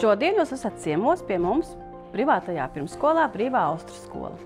šodien jūs esat ciemos pie mums privātajā pirmsskolā Brīvā Austrumu skola.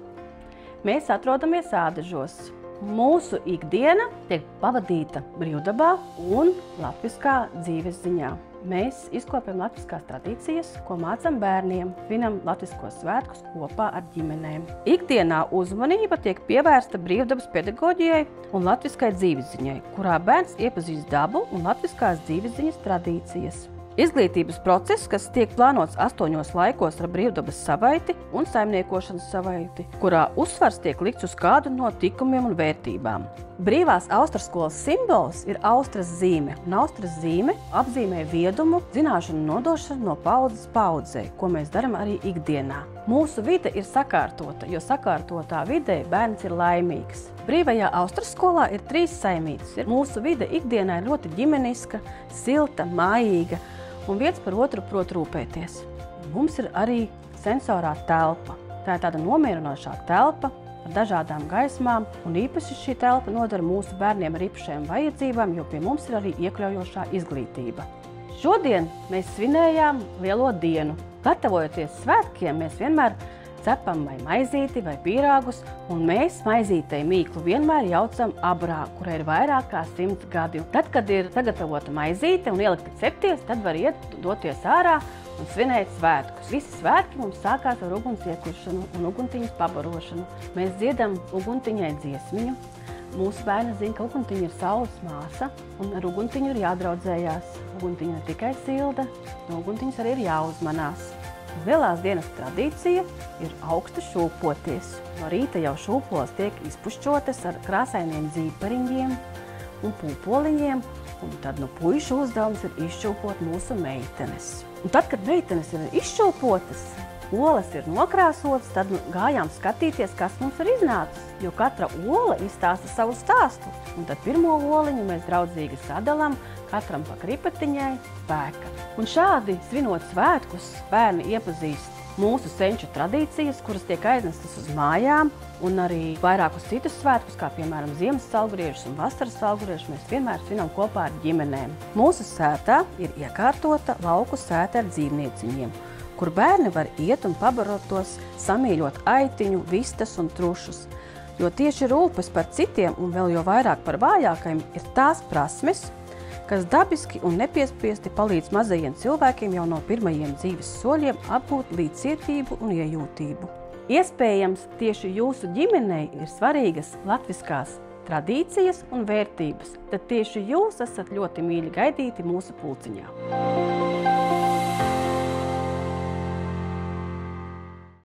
Mēs atrodamies Ādažos. Mūsu ikdiena tiek pavadīta brīvdabā un latviskā dzīves ziņā. Mēs izkopjam latviskās tradīcijas, ko mācam bērniem, svinam latviskos svētkus kopā ar ģimenēm. Ikdienā uzmanība tiek pievērsta brīvdabas pedagoģijai un latviskai dzīves ziņai, kurā bērns iepazīst dabu un latviskās dzīves ziņas tradīcijas. Izglītības process, kas tiek plānots 8 laikos ar brīvdabas savaiti un saimniekošanas savaiti, kurā uzsvars tiek likts uz kādu no tikumiem un vērtībām. Brīvās Austrumskolas simbols ir austras zīme, un austras zīme apzīmē viedumu, zināšanu nodošanu no paudzes paudzei, ko mēs darām arī ikdienā. Mūsu vide ir sakārtota, jo sakārtotā vidē bērns ir laimīgs. Brīvajā Austrumskolā ir 3 saimītes. Mūsu vide ikdienā ir ļoti ģimeniska, silta, mājīga un viens par otru prot rūpēties. Mums ir arī sensorā telpa. Tā ir tāda nomierinošā telpa ar dažādām gaismām, un īpaši šī telpa nodara mūsu bērniem ar īpašajām vajadzībām, jo pie mums ir arī iekļaujošā izglītība. Šodien mēs svinējām lielo dienu. Gatavojoties svētkiem, mēs vienmēr cepam vai maizīti vai pīrāgus, un mēs maizītei mīklu vienmēr jaucam abrā, kurai ir vairāk kā 100 gadi. Tad, kad ir sagatavota maizīte un ielikta cepties, tad var doties ārā un svinēt svētkus. Visi svētki mums sākās ar uguns iekušanu un uguntiņas pabarošanu. Mēs dziedam uguntiņai dziesmiņu. Mūsu bērni zina, ka uguntiņa ir saules māsa, un ar uguntiņu ir jādraudzējās. Uguntiņa ne tikai silda, no uguntiņas arī ir jāuzmanās. Lielās dienas tradīcija ir augstu šūpoties. No rīta jau šūpoles tiek izpušķotas ar krāsainiem dzīpariņiem un pūpoliņiem, un tad puišu uzdevums ir izšūpot mūsu meitenes. Un tad, kad meitenes ir izšūpotas, olas ir nokrāsotas, tad gājām skatīties, kas mums ir iznācis, jo katra ola izstāsta savu stāstu. Un tad pirmo oliņu mēs draudzīgi sadalām, katram pa kripatiņai spēka. Un šādi, svinot svētkus, bērni iepazīst mūsu senču tradīcijas, kuras tiek aiznestas uz mājām, un arī vairākus citus svētkus, kā piemēram ziemas salgriešus un vasaras salgriešus, mēs vienmēr svinam kopā ar ģimenēm. Mūsu sētā ir iekārtota lauku sēta ar dzīvnieciņiem, kur bērni var iet un pabarot tos, samīļot aitiņu, vistas un trušus. Jo tieši rūpes par citiem un vēl jo vairāk par vājākajiem ir tās prasmes, kas dabiski un nepiespiesti palīdz mazajiem cilvēkiem jau no pirmajiem dzīves soļiem apgūt līdzcietību un iejūtību. Iespējams, tieši jūsu ģimenei ir svarīgas latviskās tradīcijas un vērtības, tad tieši jūs esat ļoti mīļi gaidīti mūsu pulciņā.